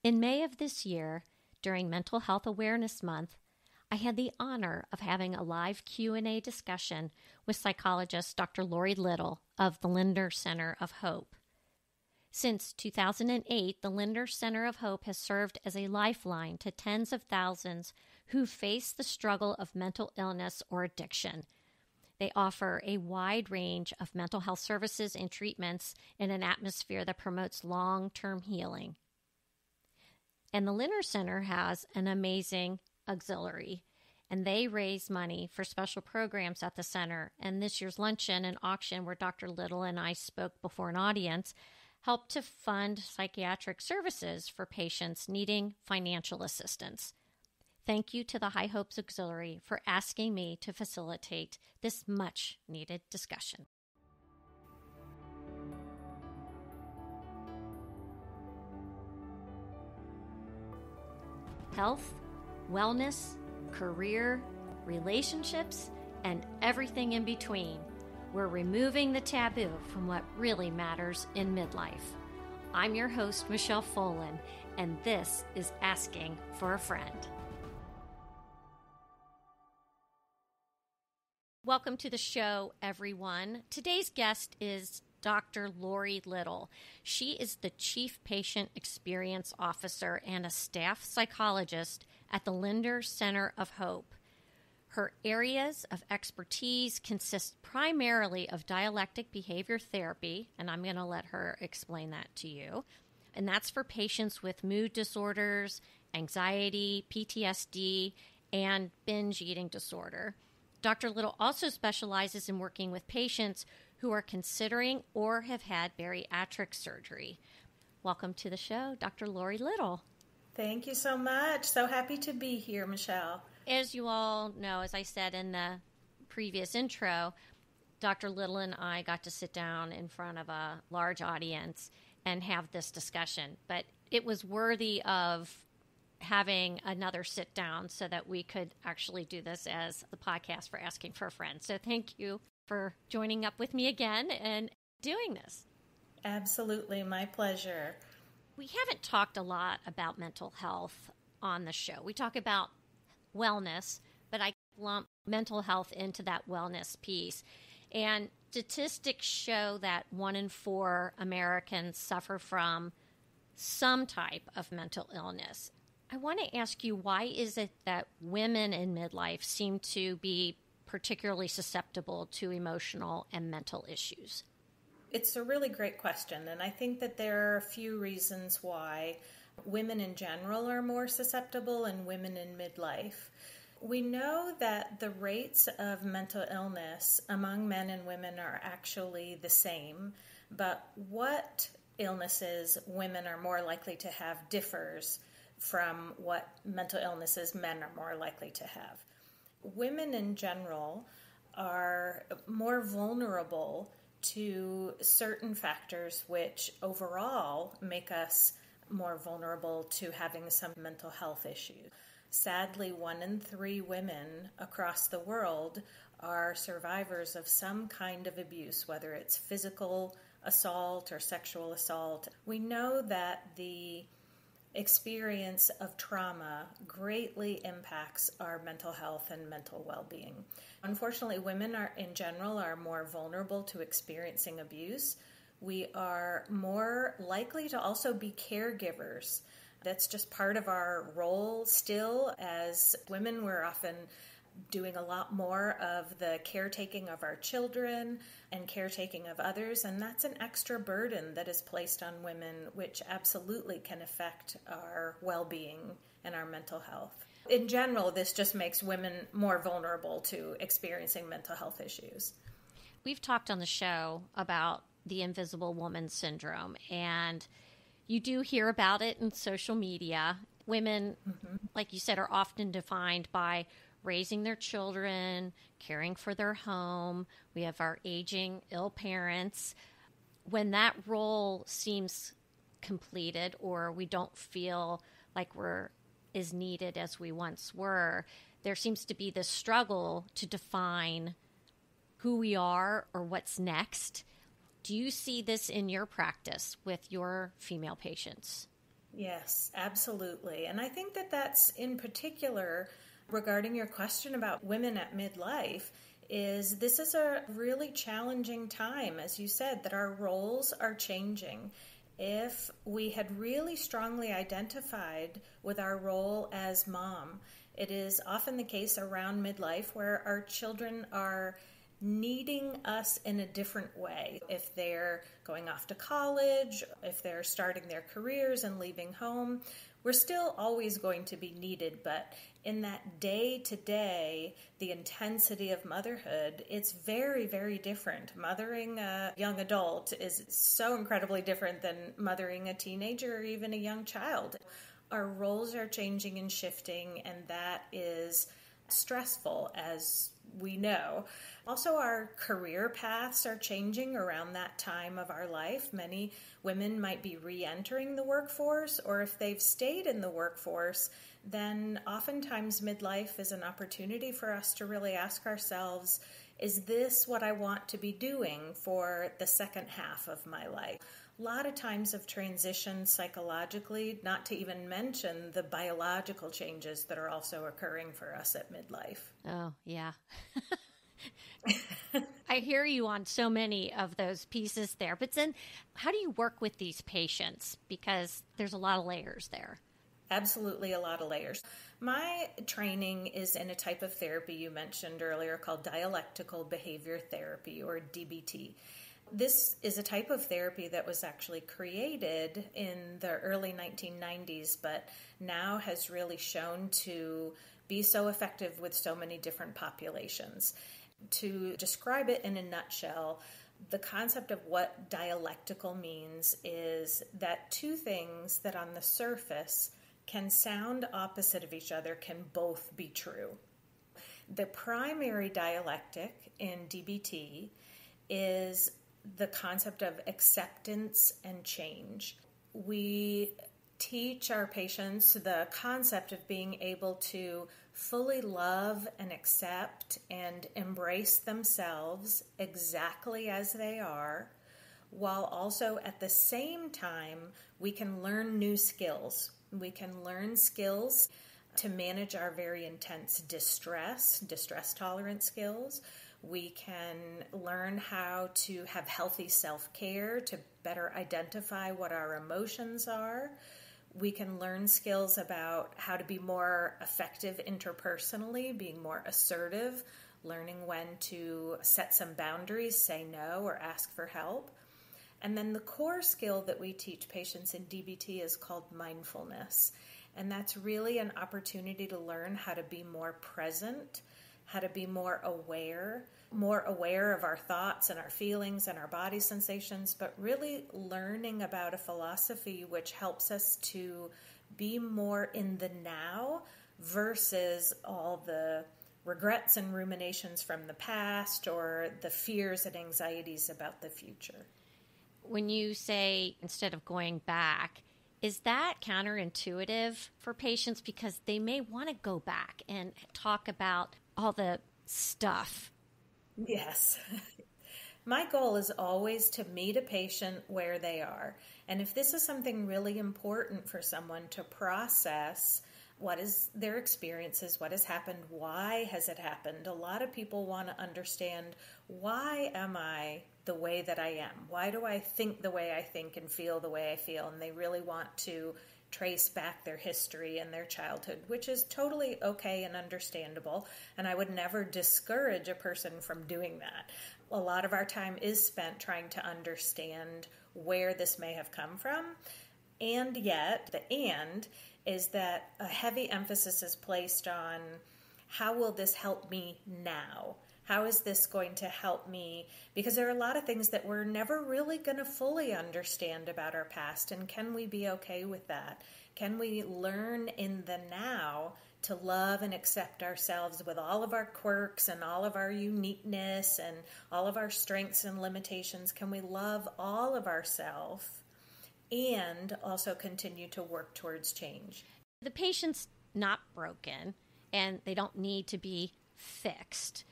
In May of this year, during Mental Health Awareness Month, I had the honor of having a live Q&A discussion with psychologist Dr. Laurie Little of the Lindner Center of Hope. Since 2008, the Lindner Center of Hope has served as a lifeline to tens of thousands who face the struggle of mental illness or addiction. They offer a wide range of mental health services and treatments in an atmosphere that promotes long-term healing. And the Lindner Center has an amazing auxiliary, and they raise money for special programs at the center. And this year's luncheon and auction, where Dr. Little and I spoke before an audience, helped to fund psychiatric services for patients needing financial assistance. Thank you to the High Hopes Auxiliary for asking me to facilitate this much-needed discussion. Health, wellness, career, relationships, and everything in between. We're removing the taboo from what really matters in midlife. I'm your host, Michelle Folan, and this is Asking for a Friend. Welcome to the show, everyone. Today's guest is Dr. Laurie Little. She is the Chief Patient Experience Officer and a staff psychologist at the Lindner Center of Hope. Her areas of expertise consist primarily of dialectic behavior therapy, and I'm going to let her explain that to you. And that's for patients with mood disorders, anxiety, PTSD, and binge eating disorder. Dr. Little also specializes in working with patients who are considering or have had bariatric surgery. Welcome to the show, Dr. Laurie Little. Thank you so much. So happy to be here, Michelle. As you all know, as I said in the previous intro, Dr. Little and I got to sit down in front of a large audience and have this discussion. But it was worthy of having another sit down so that we could actually do this as the podcast for Asking for a Friend. So thank you for joining up with me again and doing this. Absolutely, my pleasure. We haven't talked a lot about mental health on the show. We talk about wellness, but I lump mental health into that wellness piece. And statistics show that 1 in 4 Americans suffer from some type of mental illness. I want to ask you, why is it that women in midlife seem to be particularly susceptible to emotional and mental issues? It's a really great question, and I think that there are a few reasons why women in general are more susceptible and women in midlife. We know that the rates of mental illness among men and women are actually the same, but what illnesses women are more likely to have differs from what mental illnesses men are more likely to have. Women in general are more vulnerable to certain factors which overall make us more vulnerable to having some mental health issues. Sadly, 1 in 3 women across the world are survivors of some kind of abuse, whether it's physical assault or sexual assault. We know that the experience of trauma greatly impacts our mental health and mental well-being. Unfortunately, women in general are more vulnerable to experiencing abuse. We are more likely to also be caregivers. That's just part of our role still. As women, we're often doing a lot more of the caretaking of our children and caretaking of others, and that's an extra burden that is placed on women, which absolutely can affect our well-being and our mental health. In general, this just makes women more vulnerable to experiencing mental health issues. We've talked on the show about the invisible woman syndrome, and you do hear about it in social media. Women, like you said, are often defined by raising their children, caring for their home. We have our aging, ill parents. When that role seems completed, or we don't feel like we're as needed as we once were, there seems to be this struggle to define who we are or what's next. Do you see this in your practice with your female patients? Yes, absolutely. And I think that that's in particular regarding your question about women at midlife is this is a really challenging time, as you said, that our roles are changing. If we had really strongly identified with our role as mom, it is often the case around midlife where our children are needing us in a different way. If they're going off to college, if they're starting their careers and leaving home, we're still always going to be needed. But in that day-to-day, the intensity of motherhood, it's very, very different. Mothering a young adult is so incredibly different than mothering a teenager or even a young child. Our roles are changing and shifting, and that is stressful, as we know. Also, our career paths are changing around that time of our life. Many women might be re-entering the workforce, or if they've stayed in the workforce, then oftentimes midlife is an opportunity for us to really ask ourselves, is this what I want to be doing for the second half of my life? A lot of times of transition psychologically, not to even mention the biological changes that are also occurring for us at midlife. Oh, yeah. I hear you on so many of those pieces there. But then how do you work with these patients? Because there's a lot of layers there. Absolutely a lot of layers. My training is in a type of therapy you mentioned earlier called dialectical behavior therapy, or DBT. This is a type of therapy that was actually created in the early 1990s, but now has really shown to be so effective with so many different populations. To describe it in a nutshell, the concept of what dialectical means is that two things that on the surface can sound opposite of each other can both be true. The primary dialectic in DBT is the concept of acceptance and change. We teach our patients the concept of being able to fully love and accept and embrace themselves exactly as they are, while also at the same time we can learn new skills. We can learn skills to manage our very intense distress tolerance skills. We can learn how to have healthy self-care, to better identify what our emotions are. We can learn skills about how to be more effective interpersonally, being more assertive, learning when to set some boundaries, say no, or ask for help. And then the core skill that we teach patients in DBT is called mindfulness. And that's really an opportunity to learn how to be more present, how to be more aware of our thoughts and our feelings and our body sensations, but really learning about a philosophy which helps us to be more in the now versus all the regrets and ruminations from the past or the fears and anxieties about the future. When you say instead of going back, is that counterintuitive for patients because they may want to go back and talk about all the stuff? Yes. My goal is always to meet a patient where they are. And if this is something really important for someone to process, what is their experiences, what has happened, why has it happened? A lot of people want to understand, why am I the way that I am? Why do I think the way I think and feel the way I feel? And they really want to trace back their history and their childhood, which is totally okay and understandable. And I would never discourage a person from doing that. A lot of our time is spent trying to understand where this may have come from. And yet, the "and" is that a heavy emphasis is placed on how will this help me now? How is this going to help me? Because there are a lot of things that we're never really going to fully understand about our past. And can we be okay with that? Can we learn in the now to love and accept ourselves with all of our quirks and all of our uniqueness and all of our strengths and limitations? Can we love all of ourselves and also continue to work towards change? The patient's not broken and they don't need to be fixed.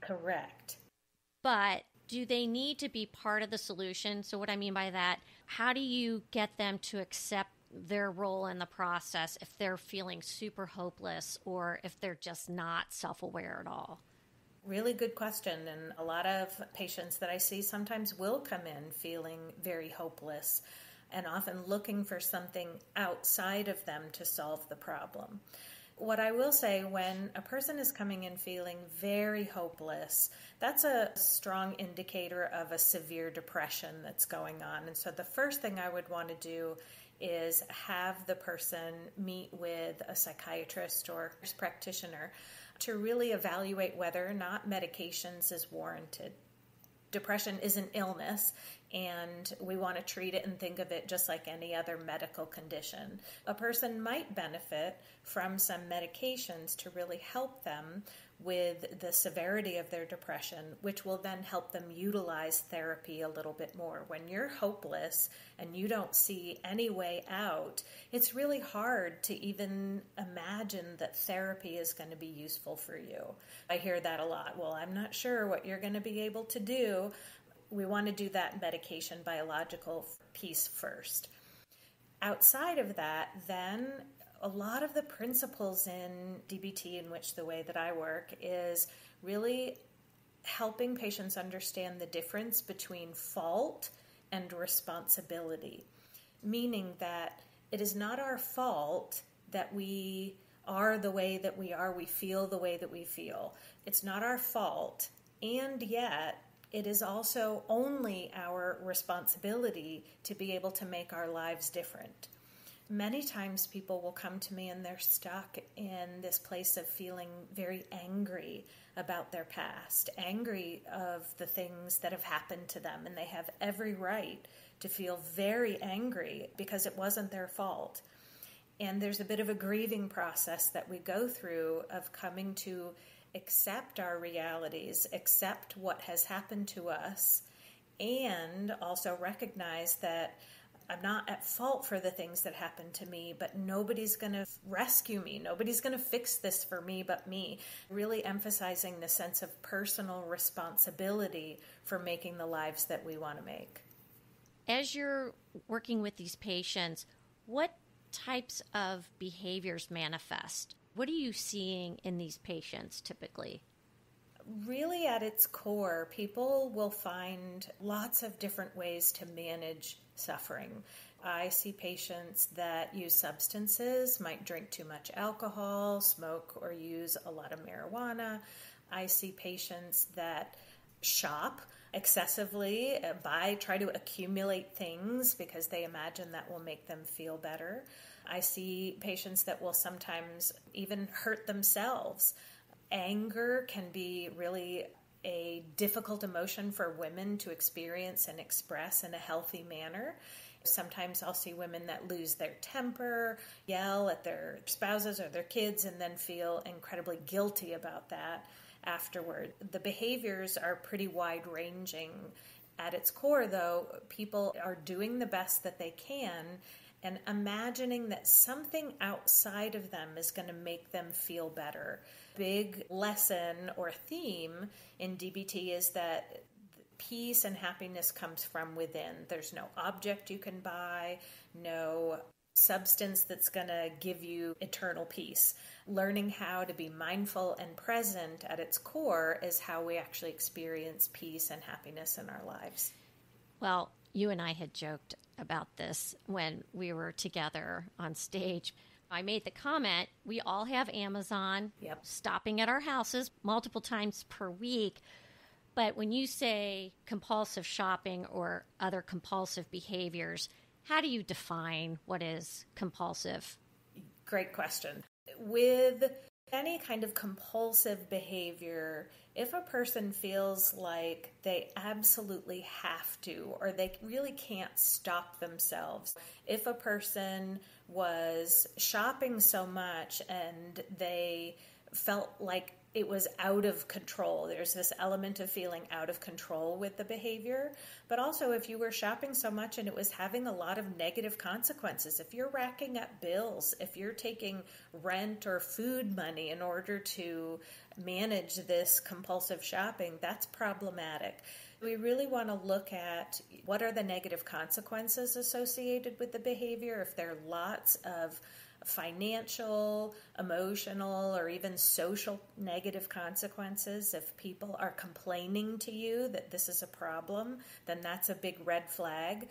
Correct. But do they need to be part of the solution? So what I mean by that, how do you get them to accept their role in the process if they're feeling super hopeless or if they're just not self-aware at all? Really good question. And a lot of patients that I see sometimes will come in feeling very hopeless and often looking for something outside of them to solve the problem. What I will say, when a person is coming in feeling very hopeless, that's a strong indicator of a severe depression that's going on. And so the first thing I would want to do is have the person meet with a psychiatrist or practitioner to really evaluate whether or not medications is warranted. Depression is an illness, and we want to treat it and think of it just like any other medical condition. A person might benefit from some medications to really help them with the severity of their depression, which will then help them utilize therapy a little bit more. When you're hopeless and you don't see any way out, it's really hard to even imagine that therapy is going to be useful for you. I hear that a lot. Well, I'm not sure what you're going to be able to do. We want to do that medication biological piece first. Outside of that, then a lot of the principles in DBT, in which the way that I work, is really helping patients understand the difference between fault and responsibility, meaning that it is not our fault that we are the way that we are, we feel the way that we feel. It's not our fault, and yet it is also only our responsibility to be able to make our lives different. Many times people will come to me and they're stuck in this place of feeling very angry about their past, angry of the things that have happened to them, and they have every right to feel very angry because it wasn't their fault. And there's a bit of a grieving process that we go through of coming to accept our realities, accept what has happened to us, and also recognize that I'm not at fault for the things that happened to me, but nobody's going to rescue me. Nobody's going to fix this for me but me. Really emphasizing the sense of personal responsibility for making the lives that we want to make. As you're working with these patients, what types of behaviors manifest? What are you seeing in these patients typically? Really, at its core, people will find lots of different ways to manage suffering. I see patients that use substances, might drink too much alcohol, smoke or use a lot of marijuana. I see patients that shop excessively, try to accumulate things because they imagine that will make them feel better. I see patients that will sometimes even hurt themselves. Anger can be really a difficult emotion for women to experience and express in a healthy manner. Sometimes I'll see women that lose their temper, yell at their spouses or their kids, and then feel incredibly guilty about that afterward. The behaviors are pretty wide-ranging. At its core, though, people are doing the best that they can and imagining that something outside of them is going to make them feel better. Big lesson or theme in DBT is that peace and happiness comes from within. There's no object you can buy, no substance that's going to give you eternal peace. Learning how to be mindful and present at its core is how we actually experience peace and happiness in our lives. Well, you and I had joked about this when we were together on stage. I made the comment, we all have Amazon, stopping at our houses multiple times per week. But when you say compulsive shopping or other compulsive behaviors, how do you define what is compulsive? Great question. With any kind of compulsive behavior, if a person feels like they absolutely have to, or they really can't stop themselves, if a person was shopping so much and they felt like it was out of control. There's this element of feeling out of control with the behavior. But also if you were shopping so much and it was having a lot of negative consequences, if you're racking up bills, if you're taking rent or food money in order to manage this compulsive shopping, that's problematic. We really want to look at what are the negative consequences associated with the behavior. If there are lots of financial, emotional, or even social negative consequences, if people are complaining to you that this is a problem, then that's a big red flag.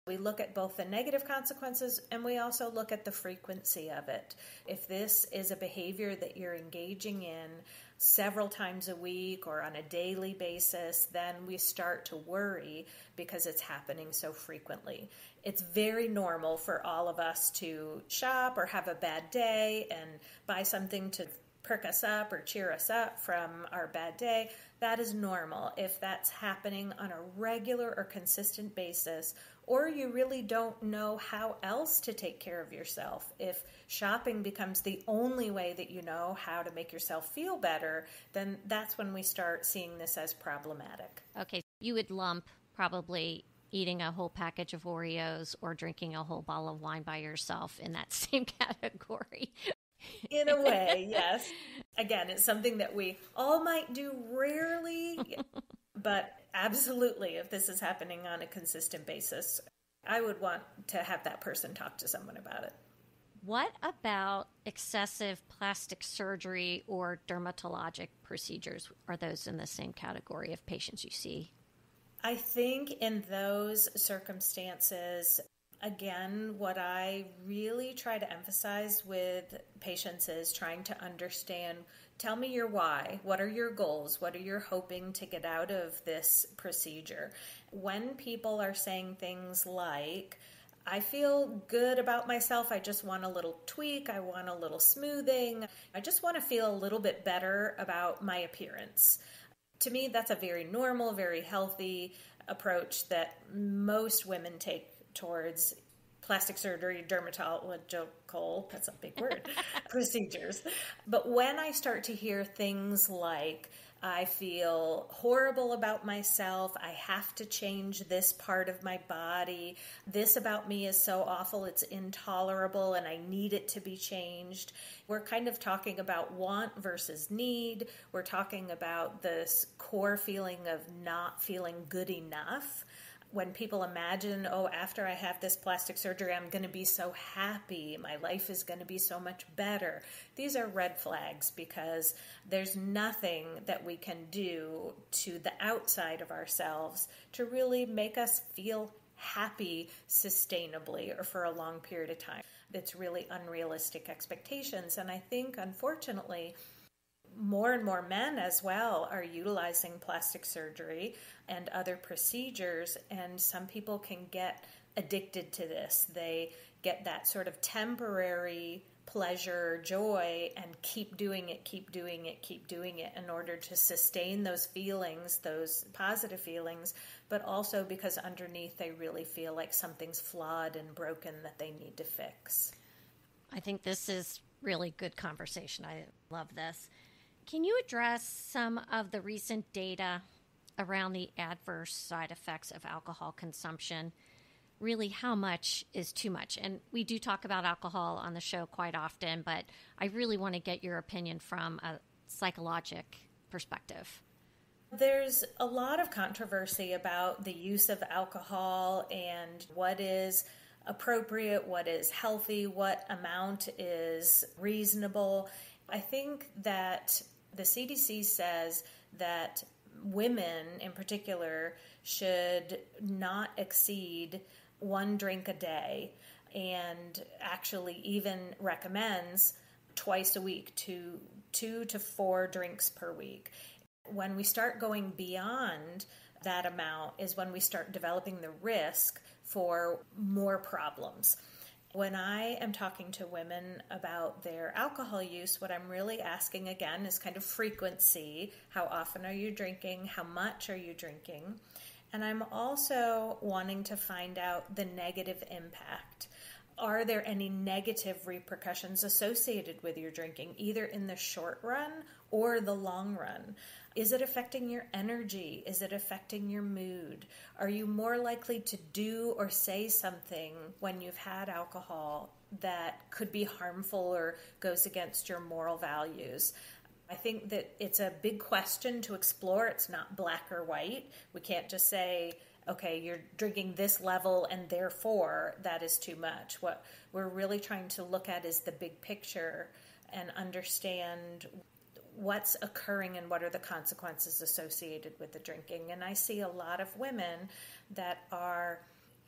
We look at both the negative consequences and we also look at the frequency of it. If this is a behavior that you're engaging in several times a week or on a daily basis, then we start to worry because it's happening so frequently. It's very normal for all of us to shop or have a bad day and buy something to perk us up or cheer us up from our bad day. That is normal. If that's happening on a regular or consistent basis, or you really don't know how else to take care of yourself, if shopping becomes the only way that you know how to make yourself feel better, then that's when we start seeing this as problematic. Okay, you would lump probably eating a whole package of Oreos or drinking a whole bottle of wine by yourself in that same category. In a way, yes. Again, it's something that we all might do rarely, but absolutely, if this is happening on a consistent basis, I would want to have that person talk to someone about it. What about excessive plastic surgery or dermatologic procedures? Are those in the same category of patients you see? I think in those circumstances, again, what I really try to emphasize with patients is trying to understand, tell me your why. What are your goals? What are you hoping to get out of this procedure? When people are saying things like, I feel good about myself, I just want a little tweak, I want a little smoothing, I just want to feel a little bit better about my appearance. To me, that's a very normal, very healthy approach that most women take towards plastic surgery, dermatological, that's a big word, procedures. But when I start to hear things like, I feel horrible about myself, I have to change this part of my body, this about me is so awful, it's intolerable, and I need it to be changed. We're kind of talking about want versus need. We're talking about this core feeling of not feeling good enough. When people imagine, oh, after I have this plastic surgery, I'm going to be so happy, my life is going to be so much better. These are red flags because there's nothing that we can do to the outside of ourselves to really make us feel happy sustainably or for a long period of time. It's really unrealistic expectations. And I think, unfortunately, more and more men as well are utilizing plastic surgery and other procedures, and some people can get addicted to this. They get that sort of temporary pleasure, joy, and keep doing it in order to sustain those feelings, those positive feelings, but also because underneath they really feel like something's flawed and broken that they need to fix. I think this is really good conversation. I love this. Can you address some of the recent data around the adverse side effects of alcohol consumption? Really, how much is too much? And we do talk about alcohol on the show quite often, but I really want to get your opinion from a psychologic perspective. There's a lot of controversy about the use of alcohol and what is appropriate, what is healthy, what amount is reasonable. I think that the CDC says that women in particular should not exceed 1 drink a day, and actually even recommends twice a week, 2 to 4 drinks per week. When we start going beyond that amount is when we start developing the risk for more problems. When I am talking to women about their alcohol use, what I'm really asking again is kind of frequency. How often are you drinking? How much are you drinking? And I'm also wanting to find out the negative impact. Are there any negative repercussions associated with your drinking, either in the short run or the long run? Is it affecting your energy? Is it affecting your mood? Are you more likely to do or say something when you've had alcohol that could be harmful or goes against your moral values? I think that it's a big question to explore. It's not black or white. We can't just say, okay, you're drinking this level and therefore that is too much. What we're really trying to look at is the big picture and understand what's occurring and what are the consequences associated with the drinking. And I see a lot of women that are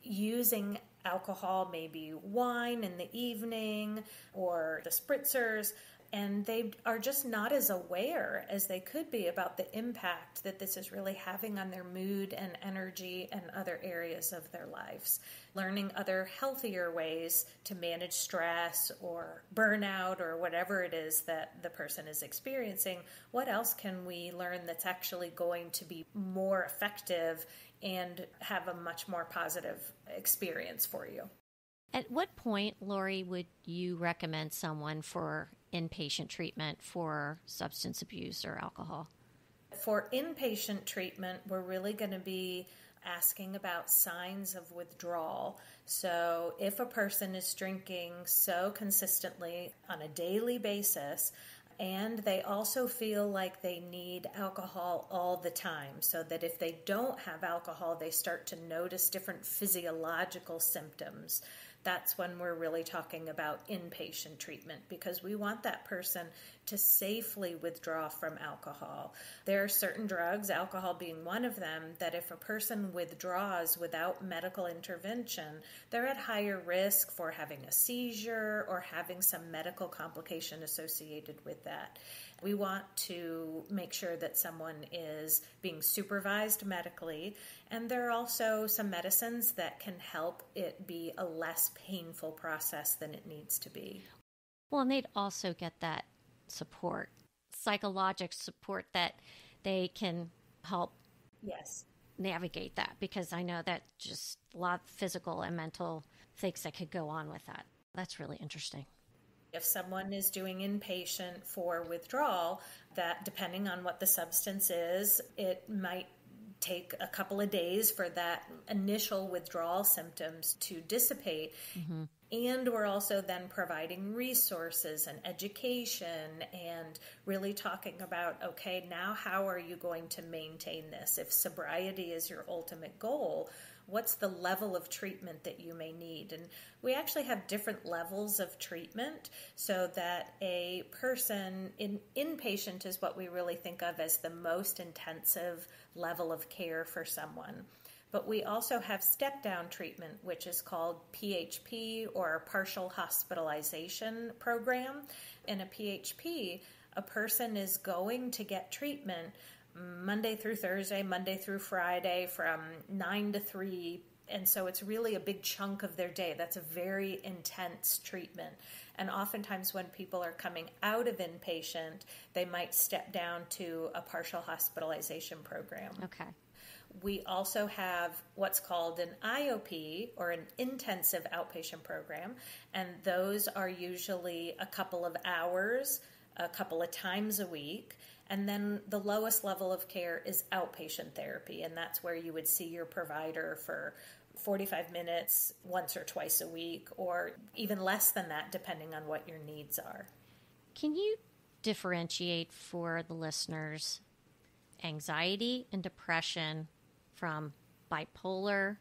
using alcohol, maybe wine in the evening or the spritzers, and they are just not as aware as they could be about the impact that this is really having on their mood and energy and other areas of their lives. Learning other healthier ways to manage stress or burnout or whatever it is that the person is experiencing. What else can we learn that's actually going to be more effective and have a much more positive experience for you? At what point, Laurie, would you recommend someone for inpatient treatment for substance abuse or alcohol? For inpatient treatment, we're really going to be asking about signs of withdrawal. So if a person is drinking so consistently on a daily basis, and they also feel like they need alcohol all the time, so that if they don't have alcohol, they start to notice different physiological symptoms, that's when we're really talking about inpatient treatment, because we want that person to safely withdraw from alcohol. There are certain drugs, alcohol being one of them, that if a person withdraws without medical intervention, they're at higher risk for having a seizure or having some medical complication associated with that. We want to make sure that someone is being supervised medically, and there are also some medicines that can help it be a less painful process than it needs to be. Well, and they'd also get that support, psychological support, that they can help navigate that, because I know that just a lot of physical and mental things that could go on with that. That's really interesting. If someone is doing inpatient for withdrawal, that depending on what the substance is, it might take a couple of days for that initial withdrawal symptoms to dissipate. Mm-hmm. And we're also then providing resources and education and really talking about, okay, now how are you going to maintain this? If sobriety is your ultimate goal, what's the level of treatment that you may need? And we actually have different levels of treatment, so that a person inpatient is what we really think of as the most intensive level of care for someone. But we also have step-down treatment, which is called PHP, or a partial hospitalization program. In a PHP, a person is going to get treatment Monday through Thursday, Monday through Friday from 9 to 3. And so it's really a big chunk of their day. That's a very intense treatment. And oftentimes when people are coming out of inpatient, they might step down to a partial hospitalization program. Okay. We also have what's called an IOP, or an intensive outpatient program. And those are usually a couple of hours, a couple of times a week. And then the lowest level of care is outpatient therapy, and that's where you would see your provider for 45 minutes once or twice a week, or even less than that, depending on what your needs are. Can you differentiate for the listeners anxiety and depression from bipolar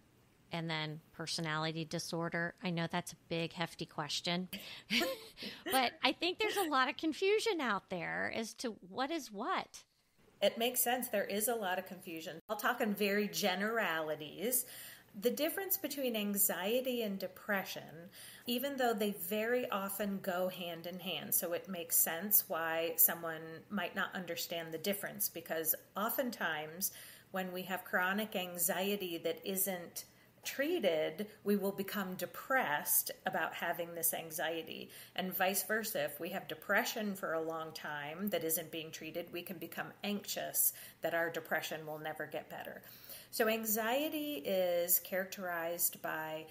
and then personality disorder? I know that's a big, hefty question, but I think there's a lot of confusion out there as to what is what. It makes sense. There is a lot of confusion. I'll talk in very generalities. The difference between anxiety and depression, even though they very often go hand in hand, so it makes sense why someone might not understand the difference, because oftentimes when we have chronic anxiety that isn't treated, we will become depressed about having this anxiety. And vice versa, if we have depression for a long time that isn't being treated, we can become anxious that our depression will never get better. So anxiety is characterized by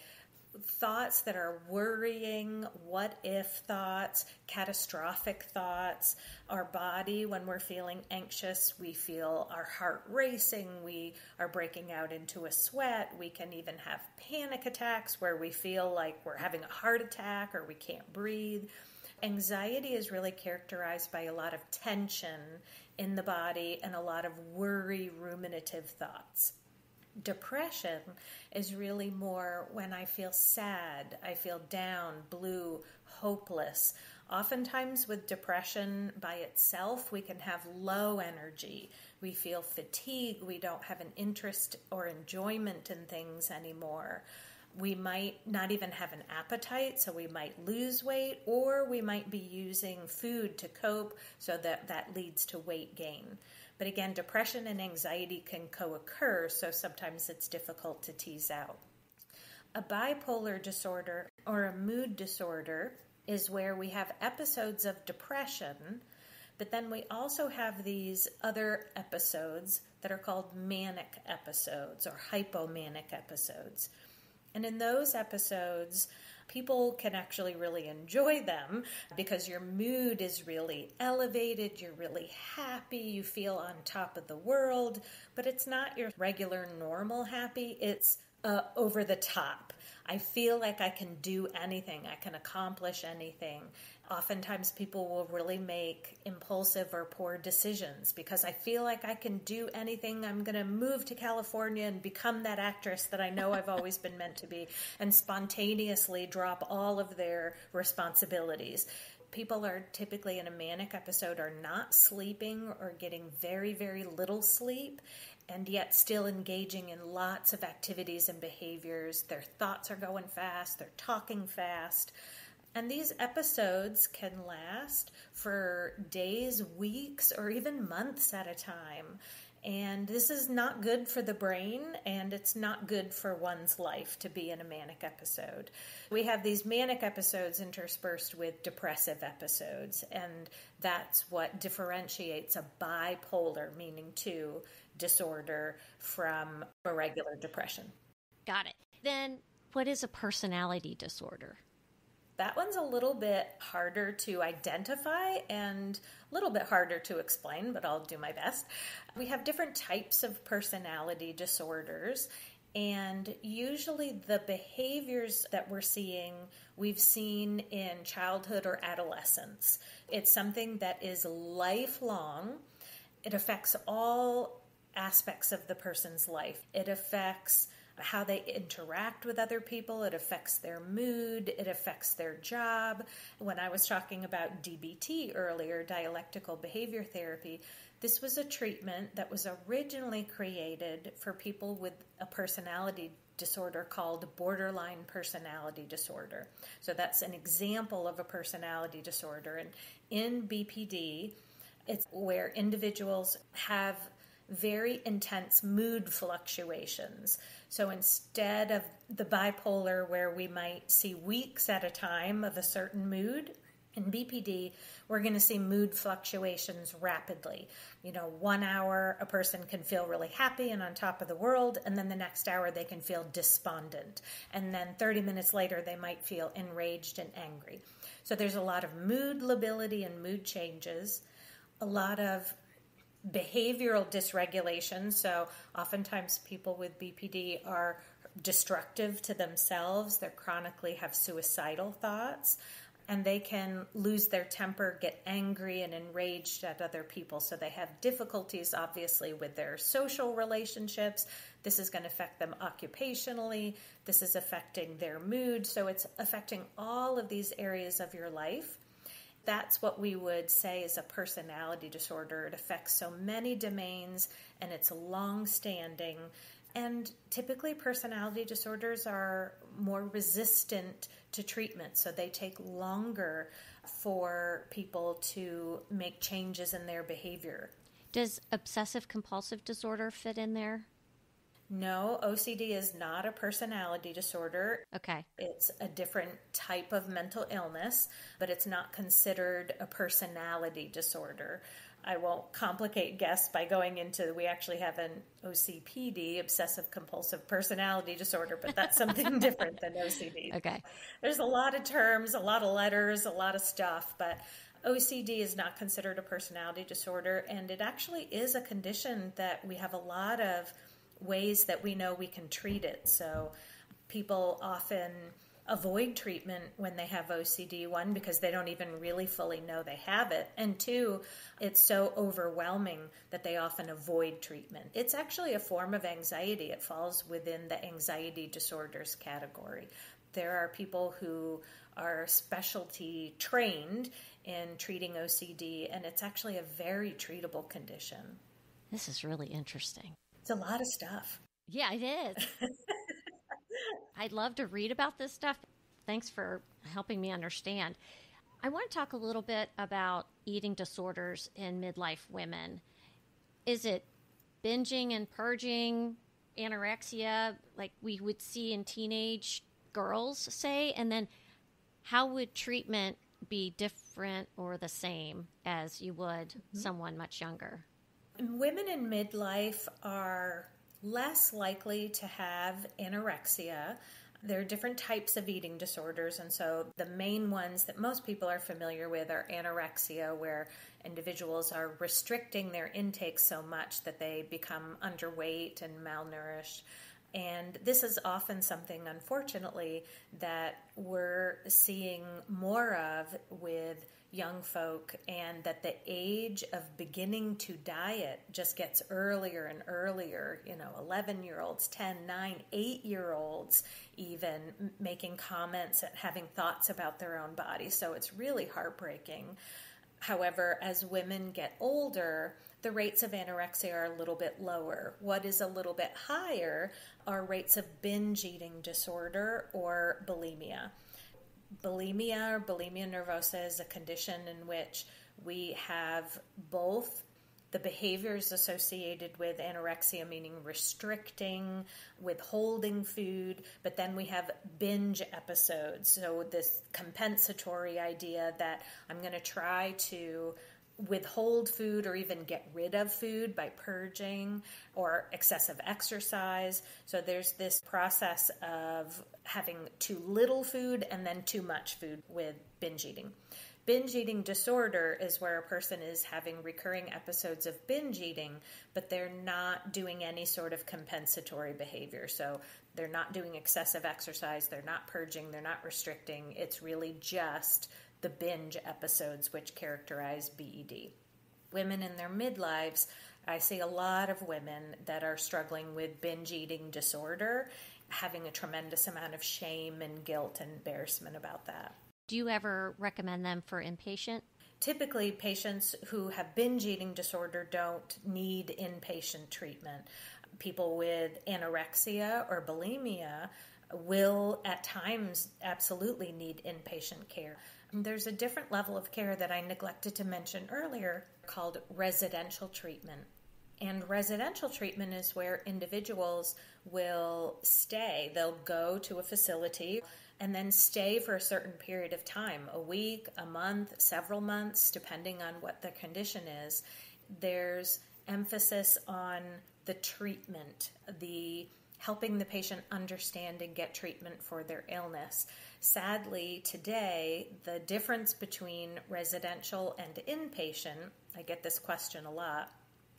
thoughts that are worrying, what-if thoughts, catastrophic thoughts. Our body, when we're feeling anxious, we feel our heart racing, we are breaking out into a sweat. We can even have panic attacks where we feel like we're having a heart attack or we can't breathe. Anxiety is really characterized by a lot of tension in the body and a lot of worry, ruminative thoughts. Depression is really more when I feel sad, I feel down, blue, hopeless. Oftentimes with depression by itself, we can have low energy. We feel fatigue. We don't have an interest or enjoyment in things anymore. We might not even have an appetite, so we might lose weight, or we might be using food to cope, so that leads to weight gain. But again, depression and anxiety can co-occur, so sometimes it's difficult to tease out. A bipolar disorder or a mood disorder is where we have episodes of depression, but then we also have these other episodes that are called manic episodes or hypomanic episodes. And in those episodes, people can actually really enjoy them because your mood is really elevated, you're really happy, you feel on top of the world, but it's not your regular normal happy, it's over the top. I feel like I can do anything, I can accomplish anything. Oftentimes people will really make impulsive or poor decisions because I feel like I can do anything. I'm going to move to California and become that actress that I know I've always been meant to be, and spontaneously drop all of their responsibilities. People are typically in a manic episode are not sleeping or getting very, very little sleep, and yet still engaging in lots of activities and behaviors. Their thoughts are going fast, they're talking fast. And these episodes can last for days, weeks, or even months at a time. And this is not good for the brain, and it's not good for one's life to be in a manic episode. We have these manic episodes interspersed with depressive episodes, and that's what differentiates a bipolar, meaning 2, disorder from a regular depression. Got it. Then what is a personality disorder? That one's a little bit harder to identify and a little bit harder to explain, but I'll do my best. We have different types of personality disorders, and usually the behaviors that we're seeing, we've seen in childhood or adolescence. It's something that is lifelong. It affects all aspects of the person's life. It affects how they interact with other people. It affects their mood. It affects their job. When I was talking about DBT earlier, dialectical behavior therapy, this was a treatment that was originally created for people with a personality disorder called borderline personality disorder. So that's an example of a personality disorder. And in BPD, it's where individuals have very intense mood fluctuations. So instead of the bipolar where we might see weeks at a time of a certain mood, in BPD, we're going to see mood fluctuations rapidly. 1 hour, a person can feel really happy and on top of the world, and then the next hour they can feel despondent. And then 30 minutes later, they might feel enraged and angry. So there's a lot of mood lability and mood changes, a lot of behavioral dysregulation. So oftentimes people with BPD are destructive to themselves. They chronically have suicidal thoughts, and they can lose their temper, get angry and enraged at other people. So they have difficulties, obviously, with their social relationships. This is going to affect them occupationally. This is affecting their mood. So it's affecting all of these areas of your life. That's what we would say is a personality disorder. It affects so many domains, and it's long-standing. And typically personality disorders are more resistant to treatment, so they take longer for people to make changes in their behavior. Does obsessive-compulsive disorder fit in there? No, OCD is not a personality disorder. Okay. It's a different type of mental illness, but it's not considered a personality disorder. I won't complicate guests by going into, we actually have an OCPD, obsessive compulsive personality disorder, but that's something different than OCD. Okay. There's a lot of terms, a lot of letters, a lot of stuff, but OCD is not considered a personality disorder, and it actually is a condition that we have a lot of ways that we know we can treat it. So people often avoid treatment when they have OCD, one, because they don't even really fully know they have it, and two, it's so overwhelming that they often avoid treatment. It's actually a form of anxiety. It falls within the anxiety disorders category. There are people who are specialty trained in treating OCD, and it's actually a very treatable condition. This is really interesting. It's a lot of stuff. Yeah, it is. I'd love to read about this stuff. Thanks for helping me understand. I want to talk a little bit about eating disorders in midlife women. Is it binging and purging, anorexia, like we would see in teenage girls, say? And then how would treatment be different or the same as you would someone much younger? Women in midlife are less likely to have anorexia. There are different types of eating disorders, and so the main ones that most people are familiar with are anorexia, where individuals are restricting their intake so much that they become underweight and malnourished. And this is often something, unfortunately, that we're seeing more of with young folk, and that the age of beginning to diet just gets earlier and earlier. 11-year-olds, 10, 9, 8-year-olds even making comments and having thoughts about their own body. So it's really heartbreaking. However, as women get older, the rates of anorexia are a little bit lower. What is a little bit higher are rates of binge eating disorder or bulimia. Bulimia, or bulimia nervosa, is a condition in which we have both the behaviors associated with anorexia, meaning restricting, withholding food, but then we have binge episodes. So this compensatory idea that I'm going to try to withhold food or even get rid of food by purging, or excessive exercise. So there's this process of having too little food and then too much food with binge eating. Binge eating disorder is where a person is having recurring episodes of binge eating, but they're not doing any sort of compensatory behavior. So they're not doing excessive exercise, they're not purging, they're not restricting. It's really just the binge episodes which characterize BED. Women in their midlives, I see a lot of women that are struggling with binge eating disorder, having a tremendous amount of shame and guilt and embarrassment about that. Do you ever recommend them for inpatient? Typically, patients who have binge eating disorder don't need inpatient treatment. People with anorexia or bulimia will at times absolutely need inpatient care. There's a different level of care that I neglected to mention earlier called residential treatment. And residential treatment is where individuals will stay. They'll go to a facility and then stay for a certain period of time, a week, a month, several months, depending on what the condition is. There's emphasis on the treatment, the helping the patient understand and get treatment for their illness. Sadly, today, the difference between residential and inpatient, I get this question a lot,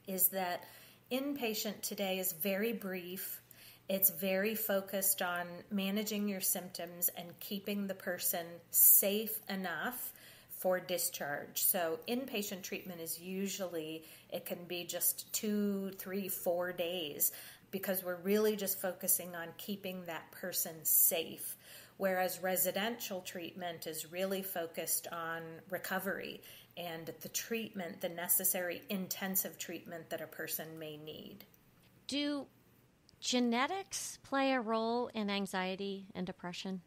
is that inpatient today is very brief. It's very focused on managing your symptoms and keeping the person safe enough for discharge. So inpatient treatment is usually, it can be just 2, 3, 4 days, because we're really just focusing on keeping that person safe. Whereas residential treatment is really focused on recovery and the treatment, the necessary intensive treatment that a person may need. Do genetics play a role in anxiety and depression?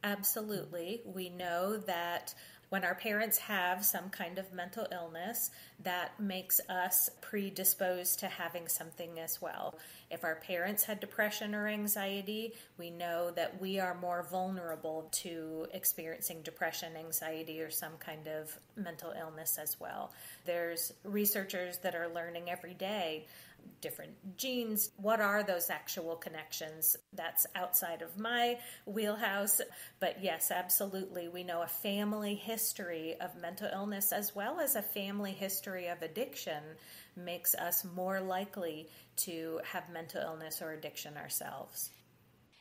Absolutely. We know that when our parents have some kind of mental illness, that makes us predisposed to having something as well. If our parents had depression or anxiety, we know that we are more vulnerable to experiencing depression, anxiety, or some kind of mental illness as well. There's researchers that are learning every day different genes. What are those actual connections? That's outside of my wheelhouse. But yes, absolutely. We know a family history of mental illness as well as a family history of addiction makes us more likely to have mental illness or addiction ourselves.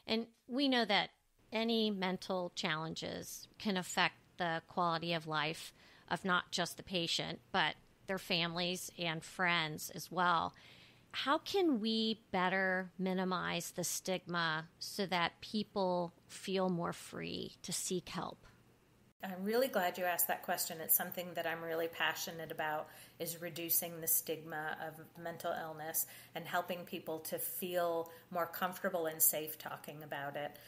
And we know that any mental challenges can affect the quality of life of not just the patient, but their families and friends as well. How can we better minimize the stigma so that people feel more free to seek help? I'm really glad you asked that question. It's something that I'm really passionate about, is reducing the stigma of mental illness and helping people to feel more comfortable and safe talking about it.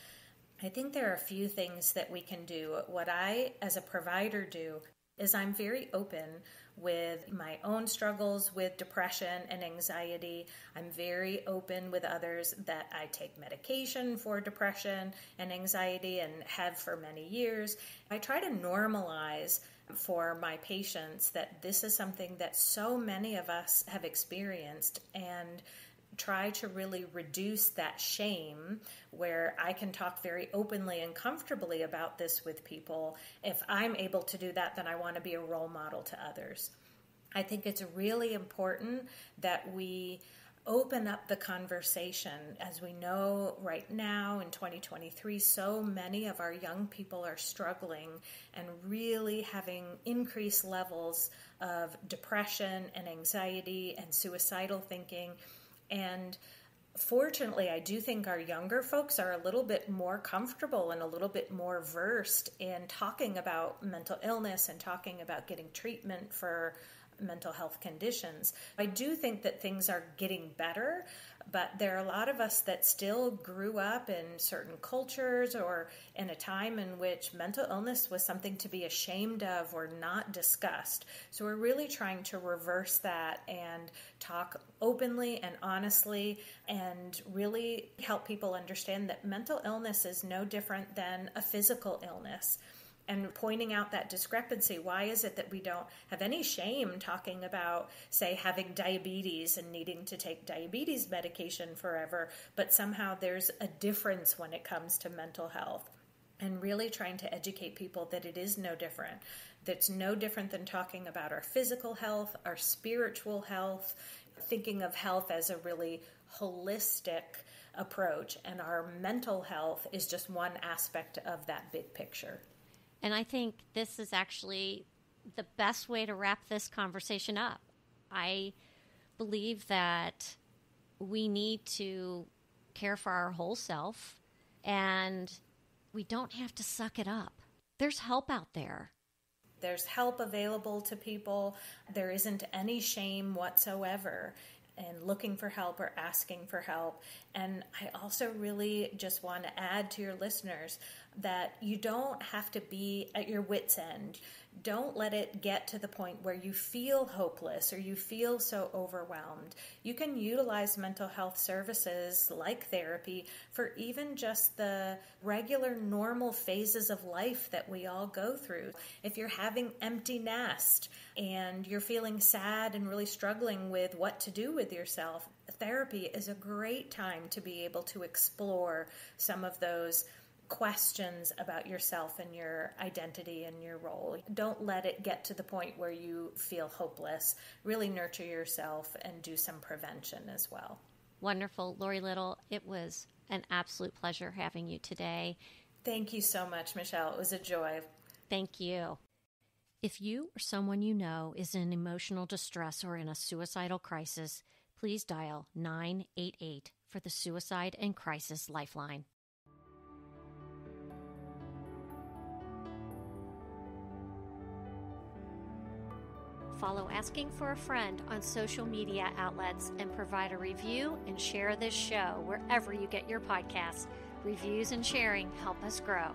I think there are a few things that we can do. What I, as a provider, do is I'm very open with my own struggles with depression and anxiety. I'm very open with others that I take medication for depression and anxiety and have for many years. I try to normalize for my patients that this is something that so many of us have experienced, and try to really reduce that shame where I can talk very openly and comfortably about this with people. If I'm able to do that, then I want to be a role model to others. I think it's really important that we open up the conversation. As we know right now in 2023, so many of our young people are struggling and really having increased levels of depression and anxiety and suicidal thinking. And fortunately, I do think our younger folks are a little bit more comfortable and a little bit more versed in talking about mental illness and talking about getting treatment for mental health conditions. I do think that things are getting better, but there are a lot of us that still grew up in certain cultures or in a time in which mental illness was something to be ashamed of or not discussed. So we're really trying to reverse that and talk openly and honestly and really help people understand that mental illness is no different than a physical illness. And pointing out that discrepancy. Why is it that we don't have any shame talking about, say, having diabetes and needing to take diabetes medication forever, but somehow there's a difference when it comes to mental health? And really trying to educate people that it is no different. That's no different than talking about our physical health, our spiritual health, thinking of health as a really holistic approach. And our mental health is just one aspect of that big picture. And I think this is actually the best way to wrap this conversation up. I believe that we need to care for our whole self, and we don't have to suck it up. There's help out there. There's help available to people. There isn't any shame whatsoever in looking for help or asking for help. And I also really just want to add to your listeners that you don't have to be at your wit's end. Don't let it get to the point where you feel hopeless or you feel so overwhelmed. You can utilize mental health services like therapy for even just the regular normal phases of life that we all go through. If you're having empty nest and you're feeling sad and really struggling with what to do with yourself, therapy is a great time to be able to explore some of those questions about yourself and your identity and your role. Don't let it get to the point where you feel hopeless. Really nurture yourself and do some prevention as well. Wonderful. Laurie Little, it was an absolute pleasure having you today. Thank you so much, Michelle. It was a joy. Thank you. If you or someone you know is in emotional distress or in a suicidal crisis, please dial 988 for the Suicide and Crisis Lifeline. Follow Asking for a Friend on social media outlets and provide a review and share this show wherever you get your podcasts. Reviews and sharing help us grow.